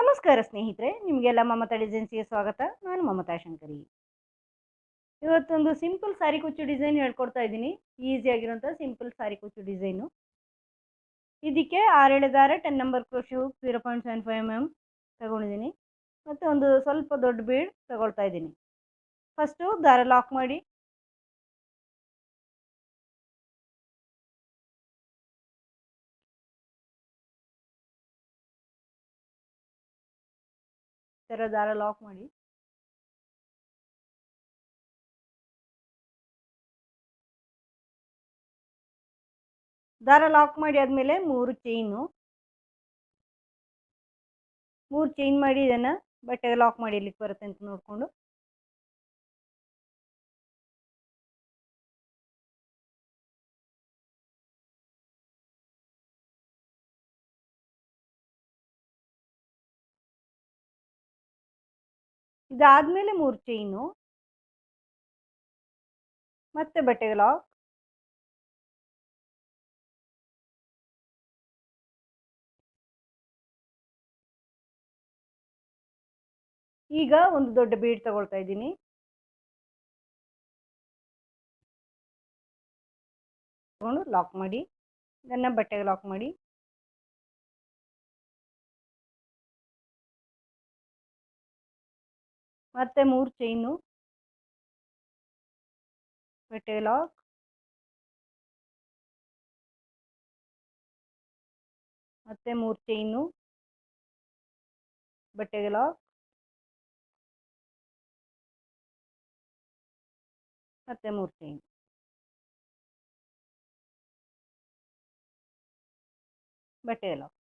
ನಮಸ್ಕಾರ ಸ್ನೇಹಿತರೆ, ನಿಮಗೆಲ್ಲ ಮಮತಾ ಡಿಸೈನ್ಸ್ಗೆ ಸ್ವಾಗತ. ನಾನು ಮಮತಾ ಶಂಕರಿ. ಇವತ್ತೊಂದು ಸಿಂಪಲ್ ಸಾರಿ ಕುಚ್ಚು ಡಿಸೈನ್ ಹೇಳ್ಕೊಡ್ತಾ ಇದ್ದೀನಿ. ಈಸಿಯಾಗಿರೋಂಥ ಸಿಂಪಲ್ ಸಾರಿ ಕುಚ್ಚು ಡಿಸೈನು. ಇದಕ್ಕೆ 6 ದಾರ 10 ನಂಬರ್ ಕ್ರೋಶು 0.75 mm ತಗೊಂಡಿದ್ದೀನಿ. ಮತ್ತು ಒಂದು ಸ್ವಲ್ಪ ದೊಡ್ಡ ಬೀಡ್ ತಗೊಳ್ತಾ ಇದ್ದೀನಿ. ಫಸ್ಟು ದಾರ ಲಾಕ್ ಮಾಡಿ, ಥರ ದಾರ ಲಾಕ್ ಮಾಡಿ, ದಾರ ಲಾಕ್ ಮಾಡಿ ಆದಮೇಲೆ 3 ಚೈನ್ ಮಾಡಿ ಇದನ್ನು ಬಟ್ಟೆಗೆ ಲಾಕ್ ಮಾಡಿ ಇಲ್ಲಿಗೆ ಬರುತ್ತೆ ಅಂತ ನೋಡಿಕೊಂಡು ಇದಾದಮೇಲೆ 3 ಚೈನು, ಮತ್ತೆ ಬಟ್ಟೆಗೆ ಲಾಕ್, ಈಗ ಒಂದು ದೊಡ್ಡ ಬೀಡ್ ತಗೊಳ್ತಾ ಇದ್ದೀನಿ. ತಗೊಂಡು ಲಾಕ್ ಮಾಡಿ, ಇದನ್ನು ಬಟ್ಟೆಗೆ ಲಾಕ್ ಮಾಡಿ, ಮತ್ತೆ 3 ಚೈನು, ಬಟ್ಟೆಗೆ ಲಾಕ್, ಮತ್ತೆ 3 ಚೈನು, ಬಟ್ಟೆಗೆ ಲಾಕ್, ಮತ್ತೆ 3 ಚೈನು, ಬಟ್ಟೆಗೆ ಲಾಕ್.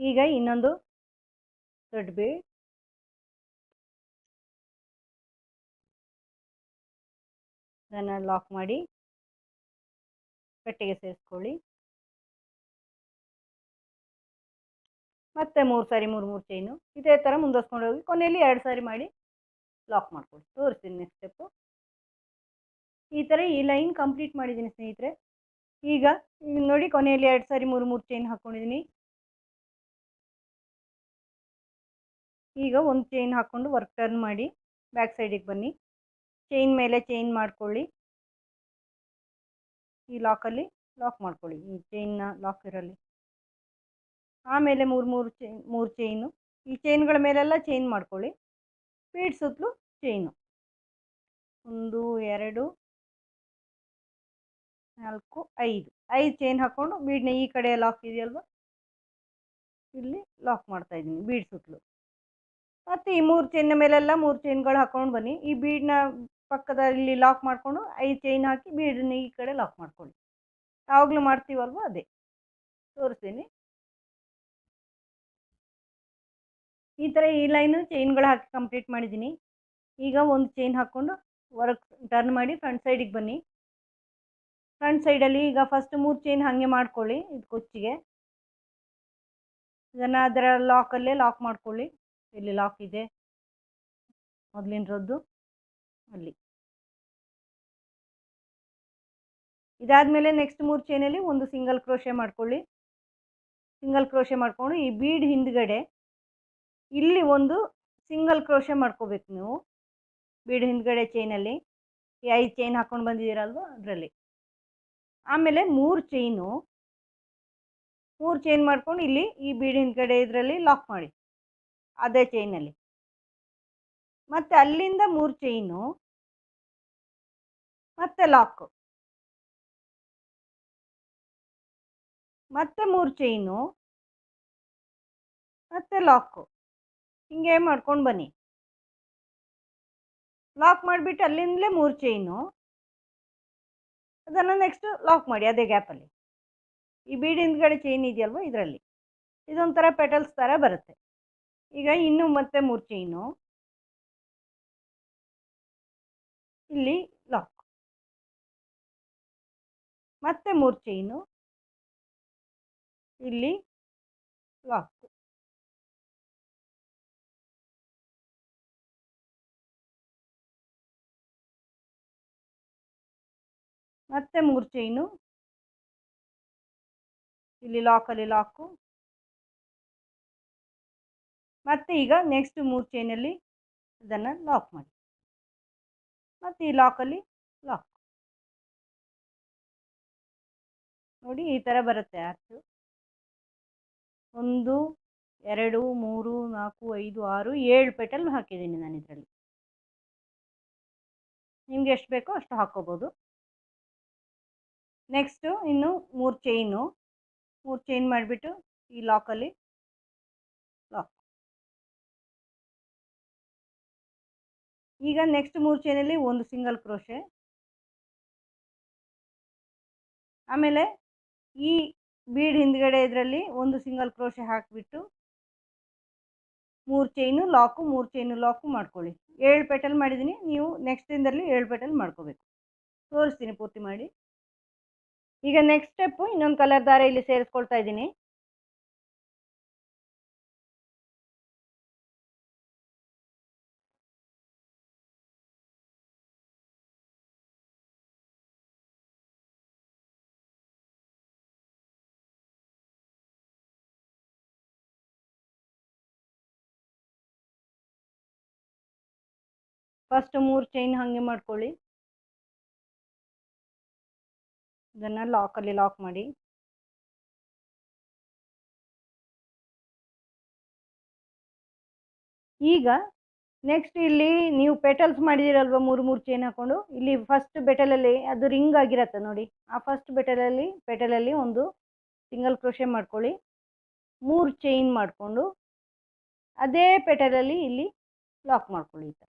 ಈಗ ಇನ್ನೊಂದು ದೊಡ್ಡ ಬೀಡ್, ಇದನ್ನು ಲಾಕ್ ಮಾಡಿ ಬಟ್ಟೆಗೆ ಸೇರಿಸ್ಕೊಳ್ಳಿ. ಮತ್ತೆ 3 ಸಾರಿ 3 ಚೈನು, ಇದೇ ಥರ ಮುಂದುವರ್ಸ್ಕೊಂಡು ಹೋಗಿ ಕೊನೆಯಲ್ಲಿ 2 ಸಾರಿ ಮಾಡಿ ಲಾಕ್ ಮಾಡ್ಕೊಳ್ಳಿ. ತೋರಿಸ್ತೀನಿ ನೆಕ್ಸ್ಟ್ ಸ್ಟೆಪ್ಪು. ಈ ಥರ ಈ ಲೈನ್ ಕಂಪ್ಲೀಟ್ ಮಾಡಿದ್ದೀನಿ ಸ್ನೇಹಿತರೆ. ಈಗ ನೋಡಿ, ಕೊನೆಯಲ್ಲಿ 2 ಸಾರಿ 3 ಚೈನ್ ಹಾಕ್ಕೊಂಡಿದ್ದೀನಿ. ಈಗ ಒಂದು ಚೈನ್ ಹಾಕ್ಕೊಂಡು ವರ್ಕ್ ಟರ್ನ್ ಮಾಡಿ ಬ್ಯಾಕ್ ಸೈಡಿಗೆ ಬನ್ನಿ. ಚೈನ್ ಮೇಲೆ ಚೈನ್ ಮಾಡ್ಕೊಳ್ಳಿ, ಈ ಲಾಕಲ್ಲಿ ಲಾಕ್ ಮಾಡ್ಕೊಳ್ಳಿ, ಈ ಚೈನ್ನ ಲಾಕ್ ಇರಲಿ. ಆಮೇಲೆ 3 ಚೈನು, ಈ ಚೈನ್ಗಳ ಮೇಲೆಲ್ಲ ಚೈನ್ ಮಾಡ್ಕೊಳ್ಳಿ. ಬೀಡ್ ಸುತ್ತಲೂ ಚೈನು 1 2 4 5 ಚೈನ್ ಹಾಕ್ಕೊಂಡು ಬೀಡ್ನ ಈ ಕಡೆ ಲಾಕ್ ಇದೆಯಲ್ವ, ಇಲ್ಲಿ ಲಾಕ್ ಮಾಡ್ತಾ ಇದ್ದೀನಿ ಬೀಡ್ ಸುತ್ತಲೂ. ಮತ್ತು ಈ 3 ಚೈನ್ನ ಮೇಲೆಲ್ಲ 3 ಚೈನ್ಗಳು ಹಾಕ್ಕೊಂಡು ಬನ್ನಿ. ಈ ಬೀಡ್ನ ಪಕ್ಕದಲ್ಲಿ ಲಾಕ್ ಮಾಡಿಕೊಂಡು 5 ಚೈನ್ ಹಾಕಿ ಬೀಡನ್ನ ಈ ಕಡೆ ಲಾಕ್ ಮಾಡ್ಕೊಳ್ಳಿ. ಯಾವಾಗಲೂ ಮಾಡ್ತೀವಲ್ವ ಅದೇ ತೋರಿಸ್ತೀನಿ. ಈ ಥರ ಈ ಲೈನು ಚೈನ್ಗಳು ಹಾಕಿ ಕಂಪ್ಲೀಟ್ ಮಾಡಿದ್ದೀನಿ. ಈಗ ಒಂದು ಚೈನ್ ಹಾಕ್ಕೊಂಡು ವರ್ಕ್ ಟರ್ನ್ ಮಾಡಿ ಫ್ರಂಟ್ ಸೈಡಿಗೆ ಬನ್ನಿ. ಫ್ರಂಟ್ ಸೈಡಲ್ಲಿ ಈಗ ಫಸ್ಟ್ 3 ಚೈನ್ ಹಾಗೆ ಮಾಡ್ಕೊಳ್ಳಿ. ಇದು ಕುಚ್ಚಿಗೆ ಇದನ್ನು ಅದರ ಲಾಕಲ್ಲೇ ಲಾಕ್ ಮಾಡ್ಕೊಳ್ಳಿ. ಇಲ್ಲಿ ಲಾಕ್ ಇದೆ ಮೊದಲಿನರದ್ದು, ಅಲ್ಲಿ. ಇದಾದಮೇಲೆ ನೆಕ್ಸ್ಟ್ 3 ಚೈನಲ್ಲಿ ಒಂದು ಸಿಂಗಲ್ ಕ್ರೋಶೆ ಮಾಡ್ಕೊಳ್ಳಿ. ಸಿಂಗಲ್ ಕ್ರೋಶೆ ಮಾಡಿಕೊಂಡು ಈ ಬೀಡ್ ಹಿಂದ್ಗಡೆ ಇಲ್ಲಿ ಒಂದು ಸಿಂಗಲ್ ಕ್ರೋಶೆ ಮಾಡ್ಕೋಬೇಕು ನೀವು. ಬೀಡ್ ಹಿಂದ್ಗಡೆ ಚೈನಲ್ಲಿ ಈ 5 ಚೈನ್ ಹಾಕ್ಕೊಂಡು ಬಂದಿದ್ದೀರಲ್ವ ಅದರಲ್ಲಿ. ಆಮೇಲೆ 3 ಚೈನ್ ಮಾಡ್ಕೊಂಡು ಇಲ್ಲಿ ಈ ಬೀಡ್ ಹಿಂದ್ಗಡೆ ಇದರಲ್ಲಿ ಲಾಕ್ ಮಾಡಿ ಅದೇ ಚೈನಲ್ಲಿ. ಮತ್ತು ಅಲ್ಲಿಂದ 3 ಚೈನು, ಮತ್ತೆ ಲಾಕು, ಮತ್ತೆ 3 ಚೈನು, ಮತ್ತೆ ಲಾಕು, ಹಿಂಗೆ ಮಾಡ್ಕೊಂಡು ಬನ್ನಿ. ಲಾಕ್ ಮಾಡಿಬಿಟ್ಟು ಅಲ್ಲಿಂದಲೇ 3 ಚೈನು, ಅದನ್ನು ನೆಕ್ಸ್ಟ್ ಲಾಕ್ ಮಾಡಿ ಅದೇ ಗ್ಯಾಪಲ್ಲಿ. ಈ ಬೀಡ್ ಹಿಂದ್ಗಡೆ ಚೈನ್ ಇದೆಯಲ್ವ ಇದರಲ್ಲಿ ಇದೊಂಥರ ಪೆಟಲ್ಸ್ ಥರ ಬರುತ್ತೆ. ಈಗ ಇನ್ನೂ ಮತ್ತೆ 3 ಚೈನು, ಇಲ್ಲಿ ಲಾಕ್, ಮತ್ತೆ 3 ಚೈನು, ಇಲ್ಲಿ ಲಾಕ್, ಮತ್ತೆ 3 ಚೈನು, ಇಲ್ಲಿ ಲಾಕಲ್ಲಿ ಲಾಕು, ಮತ್ತೆ ಈಗ ನೆಕ್ಸ್ಟ್ 3 ಚೈನಲ್ಲಿ ಇದನ್ನು ಲಾಕ್ ಮಾಡಿ, ಮತ್ತು ಈ ಲಾಕಲ್ಲಿ ಲಾಕ್ ನೋಡಿ, ಈ ಥರ ಬರುತ್ತೆ ಆರ್ಚು. 1 2 3 4 5 6 7 ಪೆಟಲ್ ಹಾಕಿದ್ದೀನಿ ನಾನು ಇದರಲ್ಲಿ. ನಿಮ್ಗೆ ಎಷ್ಟು ಬೇಕೋ ಅಷ್ಟು ಹಾಕ್ಕೋಬೋದು. ನೆಕ್ಸ್ಟು ಇನ್ನು 3 ಚೈನು, 3 ಚೈನ್ ಮಾಡಿಬಿಟ್ಟು ಈ ಲಾಕಲ್ಲಿ ಲಾಕ್. ಈಗ ನೆಕ್ಸ್ಟ್ 3 ಚೈನಲ್ಲಿ ಒಂದು ಸಿಂಗಲ್ ಕ್ರೋಶೆ, ಆಮೇಲೆ ಈ ಬೀಡ್ ಹಿಂದ್ಗಡೆ ಇದರಲ್ಲಿ ಒಂದು ಸಿಂಗಲ್ ಕ್ರೋಶೆ ಹಾಕಿಬಿಟ್ಟು 3 ಚೈನು ಲಾಕು, 3 ಚೈನು ಲಾಕು ಮಾಡ್ಕೊಳ್ಳಿ. 7 ಪೆಟಲ್ ಮಾಡಿದ್ದೀನಿ, ನೀವು ನೆಕ್ಸ್ಟ್ ಇಂದರಲ್ಲಿ 7 ಪೆಟಲ್ ಮಾಡ್ಕೋಬೇಕು. ತೋರಿಸ್ತೀನಿ ಪೂರ್ತಿ ಮಾಡಿ. ಈಗ ನೆಕ್ಸ್ಟ್ ಸ್ಟೆಪ್ಪು ಇನ್ನೊಂದು ಕಲರ್ ದಾರ ಇಲ್ಲಿ ಸೇರಿಸ್ಕೊಳ್ತಾ ಇದ್ದೀನಿ. ಫಸ್ಟ್ 3 ಚೈನ್ ಹಾಗೆ ಮಾಡ್ಕೊಳ್ಳಿ, ಇದನ್ನು ಲಾಕಲ್ಲಿ ಲಾಕ್ ಮಾಡಿ. ಈಗ ನೆಕ್ಸ್ಟ್ ಇಲ್ಲಿ ನೀವು ಪೆಟಲ್ಸ್ ಮಾಡಿದಿರಲ್ವ 3 ಚೈನ್ ಹಾಕ್ಕೊಂಡು, ಇಲ್ಲಿ ಫಸ್ಟ್ ಬೆಟಲಲ್ಲಿ ಅದು ರಿಂಗ್ ಆಗಿರತ್ತೆ ನೋಡಿ, ಆ ಫಸ್ಟ್ ಪೆಟಲಲ್ಲಿ ಒಂದು ಸಿಂಗಲ್ ಕ್ರೋಶೆ ಮಾಡ್ಕೊಳ್ಳಿ, 3 ಚೈನ್ ಮಾಡಿಕೊಂಡು ಅದೇ ಪೆಟಲಲ್ಲಿ ಇಲ್ಲಿ ಲಾಕ್ ಮಾಡ್ಕೊಳ್ಳಿ ಈ ಥರ.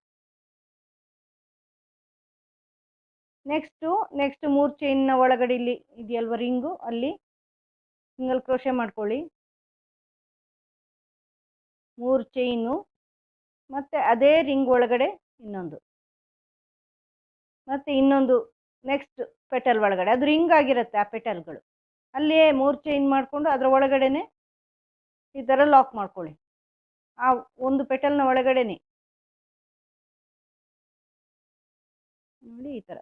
ನೆಕ್ಸ್ಟ್ 3 ಚೈನ್ನ ಒಳಗಡೆ ಇಲ್ಲಿ ಇದೆಯಲ್ವ ರಿಂಗು, ಅಲ್ಲಿ ಸಿಂಗಲ್ ಕ್ರೋಶೆ ಮಾಡ್ಕೊಳ್ಳಿ, 3 ಚೈನು, ಮತ್ತು ಅದೇ ರಿಂಗ್ ಒಳಗಡೆ ಇನ್ನೊಂದು, ಮತ್ತು ಇನ್ನೊಂದು ನೆಕ್ಸ್ಟ್ ಪೆಟಲ್ ಒಳಗಡೆ, ಅದು ರಿಂಗ್ ಆಗಿರುತ್ತೆ ಆ ಪೆಟಲ್ಗಳು, ಅಲ್ಲಿಯೇ 3 ಚೈನ್ ಮಾಡಿಕೊಂಡು ಅದರ ಒಳಗಡೆನೆ ಈ ಥರ ಲಾಕ್ ಮಾಡ್ಕೊಳ್ಳಿ, ಆ ಒಂದು ಪೆಟಲ್ನ ಒಳಗಡೆನೆ ನೋಡಿ ಈ ಥರ.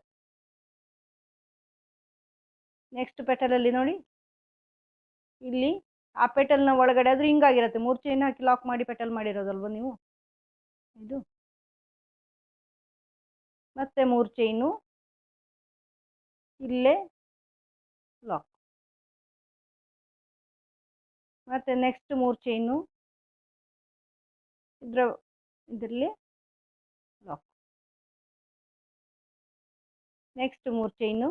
ನೆಕ್ಸ್ಟ್ ಪೆಟಲಲ್ಲಿ ನೋಡಿ, ಇಲ್ಲಿ ಆ ಪೆಟಲ್ನ ಒಳಗಡೆ ಅದು ರಿಂಗ್ ಆಗಿರುತ್ತೆ, 3 ಚೈನ್ ಹಾಕಿ ಲಾಕ್ ಮಾಡಿ ಪೆಟಲ್ ಮಾಡಿರೋದಲ್ವ ನೀವು, ಇದು ಮತ್ತೆ 3 ಚೈನು, ಇಲ್ಲೇ ಲಾಕ್, ಮತ್ತು ನೆಕ್ಸ್ಟ್ 3 ಚೈನು ಇದರಲ್ಲಿ lock, next 3 chain,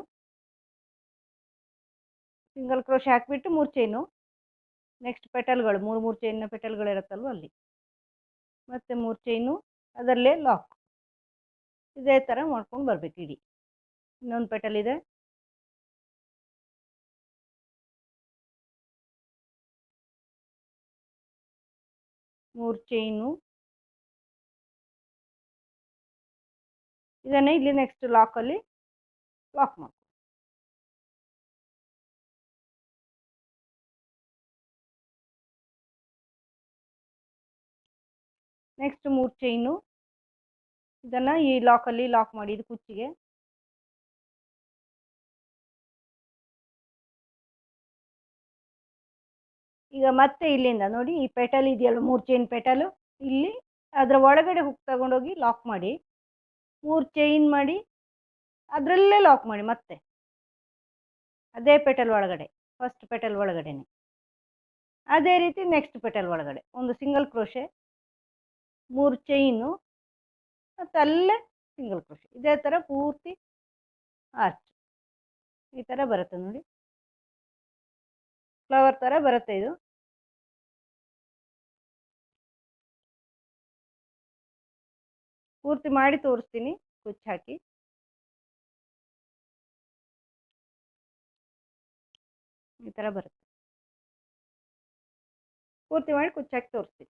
single crochet ಹಾಕಿಬಿಟ್ಟು 3 ಚೈನು, ನೆಕ್ಸ್ಟ್ ಪೆಟಲ್ಗಳು 3 ಚೈನ್ನ ಪೆಟಲ್ಗಳು ಇರುತ್ತಲ್ವ ಅಲ್ಲಿ, ಮತ್ತು 3 ಚೈನು, ಅದರಲ್ಲೇ ಲಾಕ್. ಇದೇ ಥರ ಮಾಡ್ಕೊಂಡು ಬರಬೇಕು ಇಡೀ. ಇನ್ನೊಂದು ಪೆಟಲ್ ಇದೆ, ಮೂರು ಚೈನು, ಇದನ್ನು ಇಲ್ಲಿ ನೆಕ್ಸ್ಟ್ ಲಾಕಲ್ಲಿ ಲಾಕ್ ಮಾಡಿ. ನೆಕ್ಸ್ಟ್ 3 ಚೈನು, ಇದನ್ನು ಈ ಲಾಕಲ್ಲಿ ಲಾಕ್ ಮಾಡಿ, ಇದು ಕುಚ್ಚಿಗೆ. ಈಗ ಮತ್ತೆ ಇಲ್ಲಿಂದ ನೋಡಿ, ಈ ಪೆಟಲ್ ಇದೆಯಲ್ಲ 3 ಚೈನ್ ಪೆಟಲು, ಇಲ್ಲಿ ಅದರ ಒಳಗಡೆ ಹುಕ್ ತಗೊಂಡೋಗಿ ಲಾಕ್ ಮಾಡಿ, 3 ಚೈನ್ ಮಾಡಿ ಅದರಲ್ಲೇ ಲಾಕ್ ಮಾಡಿ, ಮತ್ತೆ ಅದೇ ಪೆಟಲ್ ಒಳಗಡೆ, ಫಸ್ಟ್ ಪೆಟಲ್ ಒಳಗಡೆನೆ. ಅದೇ ರೀತಿ ನೆಕ್ಸ್ಟ್ ಪೆಟಲ್ ಒಳಗಡೆ ಒಂದು ಸಿಂಗಲ್ ಕ್ರೋಶೆ, 3 ಚೈನು, ಮತ್ತು ಅಲ್ಲೇ ಸಿಂಗಲ್ ಕ್ರೋಶೆ. ಇದೇ ಥರ ಪೂರ್ತಿ ಆರ್ಚ್ ಈ ಥರ ಬರುತ್ತೆ ನೋಡಿ, ಫ್ಲವರ್ ಥರ ಬರುತ್ತೆ ಇದು. ಪೂರ್ತಿ ಮಾಡಿ ತೋರಿಸ್ತೀನಿ ಕುಚ್ಚು ಹಾಕಿ. ಈ ಥರ ಬರುತ್ತೆ, ಪೂರ್ತಿ ಮಾಡಿ ಕುಚ್ಚು ಹಾಕಿ ತೋರಿಸ್ತೀನಿ.